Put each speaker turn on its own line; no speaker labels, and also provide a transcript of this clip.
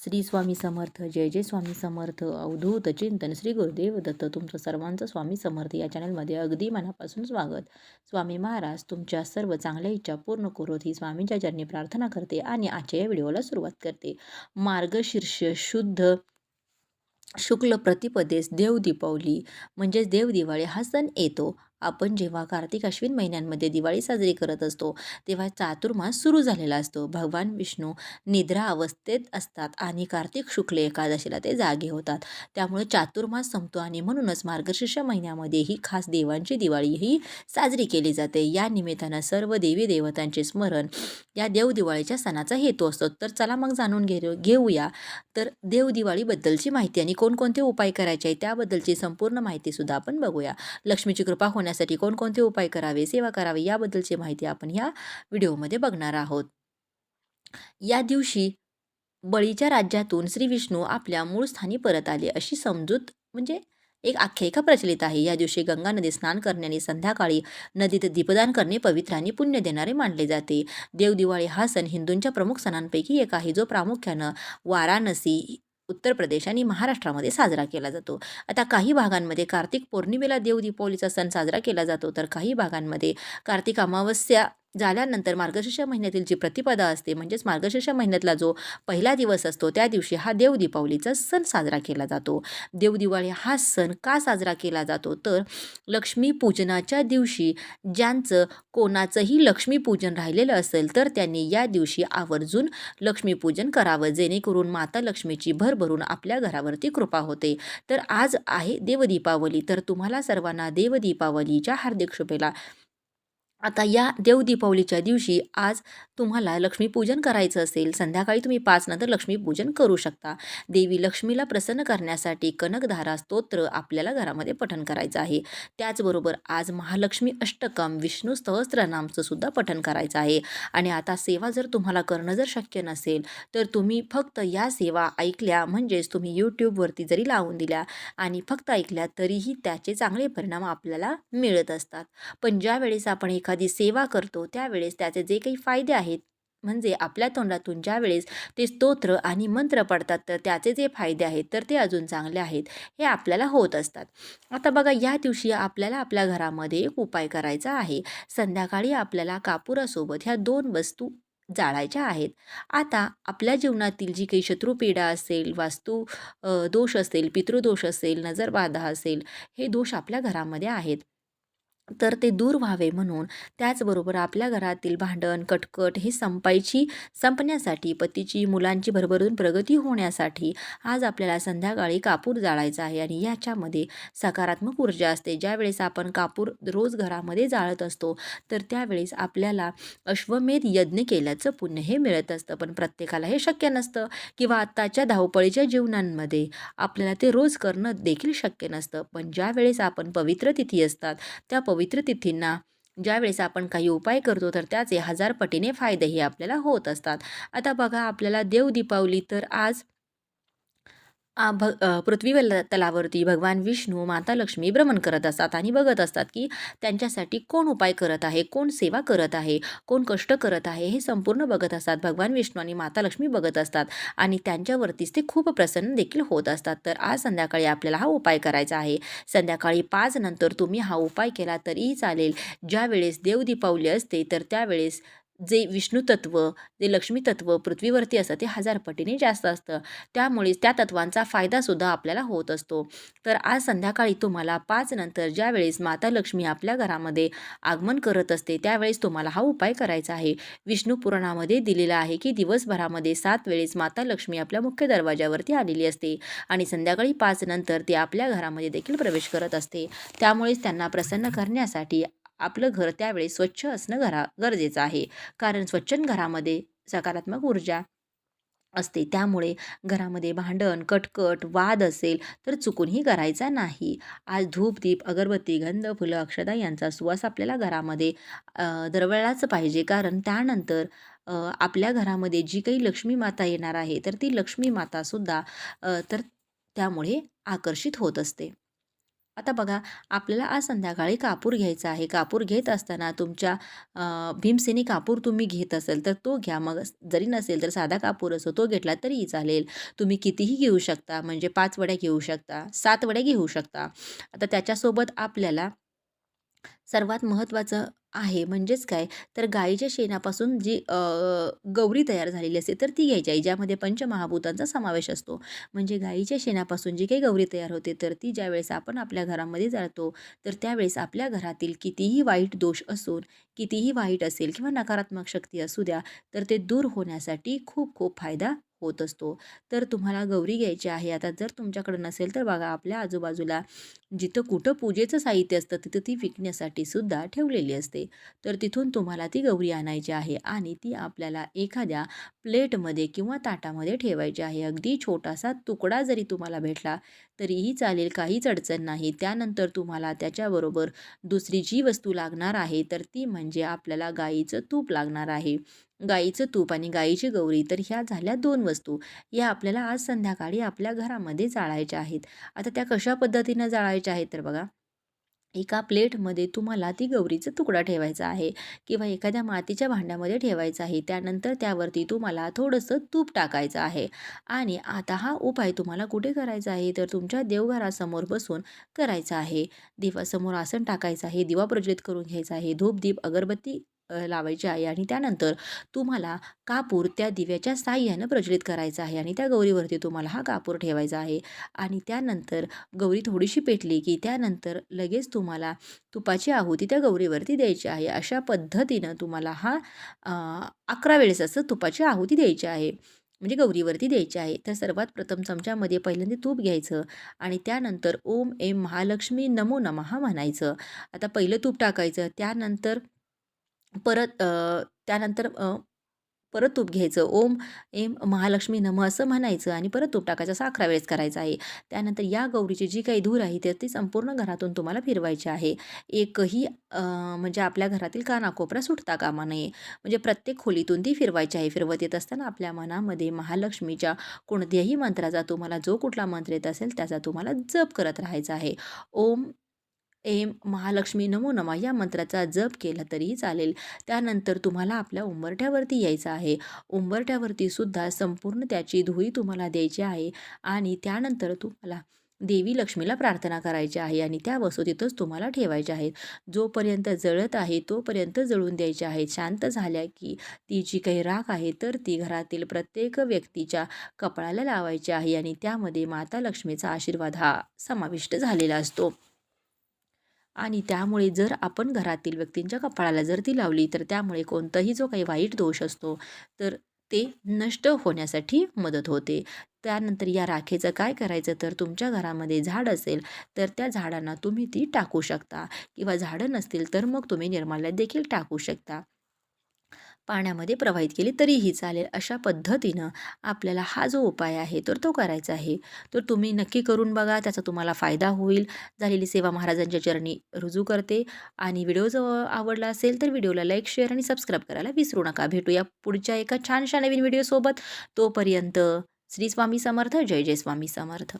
श्री स्वामी समर्थ. जय जय स्वामी समर्थ. अवधूत चिंतन श्री गुरुदेव दत्त. तुमचं सर्वांचं स्वामी समर्थ या चॅनलमध्ये अगदी मनापासून स्वागत. स्वामी महाराज तुमच्या सर्व चांगल्या इच्छा पूर्ण करोत ही स्वामींच्या चरणी प्रार्थना करते आणि आजच्या या व्हिडिओला सुरुवात करते. मार्गशीर्ष शुद्ध शुक्ल प्रतिपदेस देव दीपावली म्हणजेच देव दिवाळी हा सण येतो. आपण जेव्हा कार्तिक अश्विन महिन्यांमध्ये दिवाळी साजरी करत असतो तेव्हा चातुर्मास सुरू झालेला असतो. भगवान विष्णू निद्रा अवस्थेत असतात आणि कार्तिक शुक्ल एकादशीला ते जागे होतात. त्यामुळे चातुर्मास संपतो आणि म्हणूनच मार्गशीर्ष महिन्यामध्ये ही खास देवांची दिवाळी ही साजरी केली जाते. या निमित्तानं सर्व देवी देवतांचे स्मरण या देवदिवाळीच्या सणाचा हेतू असतो. तर चला मग जाणून घेऊया तर देवदिवाळीबद्दलची माहिती आणि कोणकोणते उपाय करायचे आहे त्याबद्दलची संपूर्ण माहितीसुद्धा आपण बघूया. लक्ष्मीची कृपा होण्यासाठी कोणकोणते उपाय करावे, सेवा करावी याबद्दलची माहिती आपण ह्या व्हिडिओमध्ये बघणार आहोत. या दिवशी बळीच्या राज्यातून श्री विष्णू आपल्या मूळ स्थानी परत आले अशी समजूत म्हणजे एक आख्यायिका प्रचलित आहे. या दिवशी गंगा नदीत स्नान करण्याने संध्याकाळी नदीत दीपदान करणे पवित्र आणि पुण्य देणारे मानले जाते. देवदिवाळी हा सण हिंदूंच्या प्रमुख सणांपैकी एक आहे जो प्रामुख्यानं वाराणसी, उत्तर प्रदेश आणि महाराष्ट्रामध्ये साजरा केला जातो. आता काही भागांमध्ये कार्तिक पौर्णिमेला देव दीपावलीचा सण साजरा केला जातो, तर काही भागांमध्ये कार्तिक अमावस्या झाल्यानंतर मार्गशीर्ष महिन्यातील जी प्रतिपदा असते म्हणजेच मार्गशीर्ष महिन्यातला जो पहिला दिवस असतो त्या दिवशी हा देव दीपावलीचा सण साजरा केला जातो. देवदिवाळी हा सण का साजरा केला जातो तर लक्ष्मी पूजनाच्या दिवशी ज्यांचं कोणाचंही लक्ष्मीपूजन राहिलेलं असेल तर त्यांनी या दिवशी आवर्जून लक्ष्मीपूजन करावं, जेणेकरून माता लक्ष्मीची भरभरून आपल्या घरावरती कृपा होते. तर आज आहे देवदीपावली, तर तुम्हाला सर्वांना देवदीपावलीच्या हार्दिक शुभेच्छा. आता या देवदीपावलीच्या दिवशी आज तुम्हाला लक्ष्मीपूजन करायचं असेल, संध्याकाळी तुम्ही 5 नंतर लक्ष्मीपूजन करू शकता. देवी लक्ष्मीला प्रसन्न करण्यासाठी कनकधारा स्तोत्र आपल्याला घरामध्ये पठण करायचं आहे. त्याचबरोबर आज महालक्ष्मी अष्टकम विष्णू सहस्त्रनामचं सुद्धा पठण करायचं आहे. आणि आता सेवा जर तुम्हाला करणं जर शक्य नसेल तर तुम्ही फक्त या सेवा ऐकल्या म्हणजेच तुम्ही यूट्यूबवरती जरी लावून दिल्या आणि फक्त ऐकल्या तरीही त्याचे चांगले परिणाम आपल्याला मिळत असतात. पण ज्यावेळेस आपण एखादी सेवा करतो त्यावेळेस त्याचे जे काही फायदे आहेत म्हणजे आपल्या तोंडातून ज्यावेळेस ते स्तोत्र आणि मंत्र पडतात तर त्याचे जे फायदे आहेत तर ते अजून चांगले आहेत हे आपल्याला होत असतात. आता बघा या दिवशी आपल्याला आपल्या घरामध्ये एक उपाय करायचा आहे. संध्याकाळी आपल्याला कापुरासोबत ह्या 2 वस्तू जाळायच्या आहेत. आता आपल्या जीवनातील जी काही शत्रुपीडा असेल, वास्तू दोष असेल, पितृदोष असेल, नजरबाधा असेल, हे दोष आपल्या घरामध्ये आहेत तर ते दूर व्हावे म्हणून, त्याचबरोबर आपल्या घरातील भांडण कटकट हे संपण्यासाठी, पतीची मुलांची भरभरून प्रगती होण्यासाठी आज आपल्याला संध्याकाळी कापूर जाळायचा आहे. आणि याच्यामध्ये सकारात्मक ऊर्जा असते. ज्यावेळेस आपण कापूर रोज घरामध्ये जाळत असतो तर त्यावेळेस आपल्याला अश्वमेध यज्ञ केल्याचं पुण्य हे मिळत असतं. पण प्रत्येकाला हे शक्य नसतं किंवा आत्ताच्या धावपळीच्या जीवनांमध्ये आपल्याला ते रोज करणं देखील शक्य नसतं. पण ज्यावेळेस आपण पवित्र तिथी असतात त्या पवित्र तिथींना ज्यावेळेस आपण काही उपाय करतो तर त्याचे 1000 पटीने फायदेही आपल्याला होत असतात. आता बघा आपल्याला देव दीपावली तर आज पृथ्वी तलावरती भगवान विष्णू माता लक्ष्मी भ्रमण करत असतात आणि बघत असतात की त्यांच्यासाठी कोण उपाय करत आहे, कोण सेवा करत आहे, कोण कष्ट करत आहे हे संपूर्ण बघत असतात. भगवान विष्णू आणि माता लक्ष्मी बघत असतात आणि त्यांच्यावरतीच ते खूप प्रसन्न देखील होत असतात. तर आज संध्याकाळी आपल्याला हा उपाय करायचा आहे. संध्याकाळी 5 नंतर तुम्ही हा उपाय केला तरीही चालेल. ज्यावेळेस देव दीपावली असते तर त्यावेळेस जे विष्णू तत्व, जे लक्ष्मी तत्व पृथ्वीवरती असतं ते 1000 पटीने जास्त असतं. त्यामुळेच त्या तत्वांचा फायदासुद्धा आपल्याला होत असतो. तर आज संध्याकाळी तुम्हाला 5 नंतर ज्यावेळेस माता लक्ष्मी आपल्या घरामध्ये आगमन करत असते त्यावेळेस तुम्हाला हा उपाय करायचा आहे. विष्णू पुराणामध्ये दिलेला आहे की दिवसभरामध्ये 7 वेळेस माता लक्ष्मी आपल्या मुख्य दरवाजावरती आलेली असते आणि संध्याकाळी 5 नंतर ती आपल्या घरामध्ये देखील प्रवेश करत असते. त्यामुळेच त्यांना प्रसन्न करण्यासाठी आपलं घर त्यावेळेस स्वच्छ असणं गरजेचं आहे. कारण स्वच्छ घरामध्ये सकारात्मक ऊर्जा असते. त्यामुळे घरामध्ये भांडण कटकट वाद असेल तर चुकूनही करायचा नाही. आज धूप दीप अगरबत्ती गंध फुलं अक्षदा यांचा सुवास आपल्याला घरामध्ये दरवळलाच पाहिजे. कारण त्यानंतर आपल्या घरामध्ये जी काही लक्ष्मी माता येणार आहे तर ती लक्ष्मी मातासुद्धा तर त्यामुळे आकर्षित होत असते. आता बघा, आपल्याला आज संध्याकाळी कापूर घ्यायचा आहे. कापूर घेत असताना तुमच्या भीमसेनी कापूर तुम्ही घेत असेल तर तो घ्या. मग जरी नसेल तर साधा कापूर असो तो घेतला तरीही चालेल. तुम्ही कितीही घेऊ शकता, म्हणजे 5 वड्या घेऊ शकता, 7 वड्या घेऊ शकता. आता त्याच्यासोबत आपल्याला सर्वात महत्त्वाचं आहे म्हणजेच काय, तर गाईच्या शेणापासून जी गौरी तयार झालेली असते तर ती घ्यायची आहे, ज्यामध्ये पंचमहाभूतांचा समावेश असतो. म्हणजे गाईच्या शेणापासून जी काही गौरी तयार होते तर ती ज्यावेळेस आपण आपल्या घरामध्ये जाळतो तर त्यावेळेस आपल्या घरातील कितीही वाईट दोष असून, कितीही वाईट असेल किंवा नकारात्मक शक्ती असू द्या, तर ते दूर होण्यासाठी खूप खूप फायदा होत असतो. तर तुम्हाला गौरी घ्यायची आहे. आता जर तुमच्याकडे नसेल तर बघा, आपल्या आजूबाजूला जिथं कुठं पूजेचं साहित्य असतं तिथं ती विकण्यासाठी सुद्धा ठेवलेली असते. तर तिथून तुम्हाला ती गौरी आणायची आहे आणि ती आपल्याला एखाद्या प्लेटमध्ये किंवा ताटामध्ये ठेवायची आहे. अगदी छोटासा तुकडा जरी तुम्हाला भेटला तरीही चालेल, काहीच अडचण नाही. त्यानंतर तुम्हाला त्याच्याबरोबर दुसरी जी वस्तू लागणार आहे तर ती म्हणजे आपल्याला गाईचं तूप लागणार आहे. गाईचं तूप आणि गाईची गौरी, तर ह्या झाल्या 2 वस्तू. या आपल्याला आज संध्याकाळी आपल्या घरामध्ये जाळायच्या आहेत. आता त्या कशा पद्धतीनं जाळायच्या आहेत तर बघा, एका प्लेटमध्ये तुम्हाला ती गौरीचा तुकडा ठेवायचा आहे किंवा एखाद्या मातीच्या भांड्यामध्ये ठेवायचा आहे. त्यानंतर त्यावरती तुम्हाला थोडंसं तूप टाकायचं आहे आणि आता हा उपाय तुम्हाला कुठे करायचा आहे तर तुमच्या देवघरासमोर बसून करायचा आहे. दिवासमोर आसन टाकायचं आहे, दिवा प्रज्वलित करून घ्यायचा आहे, धूप, दीप, अगरबत्ती लावायची आहे आणि त्यानंतर तुम्हाला कापूर त्या दिव्याच्या साहाय्यानं प्रज्वलित करायचा आहे आणि त्या गौरीवरती तुम्हाला हा कापूर ठेवायचा आहे आणि त्यानंतर गौरी थोडीशी पेटली की त्यानंतर लगेच तुम्हाला तुपाची आहुती त्या गौरीवरती द्यायची आहे. अशा पद्धतीनं तुम्हाला हा 11 वेळेस असं तुपाची आहुती द्यायची आहे. म्हणजे गौरीवरती द्यायची आहे. तर सर्वात प्रथम चमच्यामध्ये पहिल्यांदा तूप घ्यायचं आणि त्यानंतर ओम ऐं महालक्ष्मी नमो नमः म्हणायचं. आता पहिलं तूप टाकायचं, परत त्यानंतर परत तूप घ्यायचं. ओम ऐं महालक्ष्मी नमः असं म्हणायचं आणि परत तूप टाकायचं. असं 11 वेळेस करायचं आहे. त्यानंतर या गौरीची जी काही धूर आहे तर ती संपूर्ण घरातून तुम्हाला फिरवायची आहे. एकही म्हणजे आपल्या घरातील कानाकोपरा सुटता कामा नये. म्हणजे प्रत्येक खोलीतून ती फिरवायची आहे. फिरवत येत असताना आपल्या मनामध्ये महालक्ष्मीच्या कोणत्याही मंत्राचा, तुम्हाला जो कुठला मंत्र येत असेल त्याचा तुम्हाला जप करत राहायचा आहे. ओम ऐं महालक्ष्मी नमो नमः या मंत्राचा जप केला तरीही चालेल. त्यानंतर तुम्हाला आपल्या उंबरठ्यावरती यायचं आहे. उंबरठ्यावरती सुद्धा संपूर्ण त्याची धुळी तुम्हाला द्यायची आहे आणि त्यानंतर तुम्हाला देवी लक्ष्मीला प्रार्थना करायची आहे आणि त्या वस्तू तिथंच तुम्हाला ठेवायच्या आहेत. जोपर्यंत जळत आहे तोपर्यंत जळून द्यायच्या आहेत. शांत झाल्या की ती जी काही राख आहे तर ती घरातील प्रत्येक व्यक्तीच्या कपाळाला लावायची आहे आणि त्यामध्ये माता लक्ष्मीचा आशीर्वाद हा समाविष्ट झालेला असतो. आणि त्यामुळे जर आपण घरातील व्यक्तींच्या कपाळाला जर ती लावली तर त्यामुळे कोणताही जो काही वाईट दोष असतो तर ते नष्ट होण्यासाठी मदत होते. त्यानंतर या राखेचं काय करायचं तर तुमच्या घरामध्ये झाड असेल तर त्या झाडांना तुम्ही ती टाकू शकता किंवा झाडं नसतील तर मग तुम्ही निर्माल्यात देखील टाकू शकता. पाण्यामध्ये प्रवाहित केली तरीही चालेल. अशा पद्धतीनं आपल्याला हा जो उपाय आहे तर तो करायचा आहे. तर तुम्ही नक्की करून बघा, त्याचा तुम्हाला फायदा होईल. झालेली सेवा महाराजांच्या चरणी रुजू करते आणि व्हिडिओ जर आवडला असेल तर व्हिडिओला लाईक, शेअर आणि सबस्क्राईब करायला विसरू नका. भेटूया पुढच्या एका छानशा नवीन व्हिडिओसोबत. तोपर्यंत श्री स्वामी समर्थ. जय जय स्वामी समर्थ.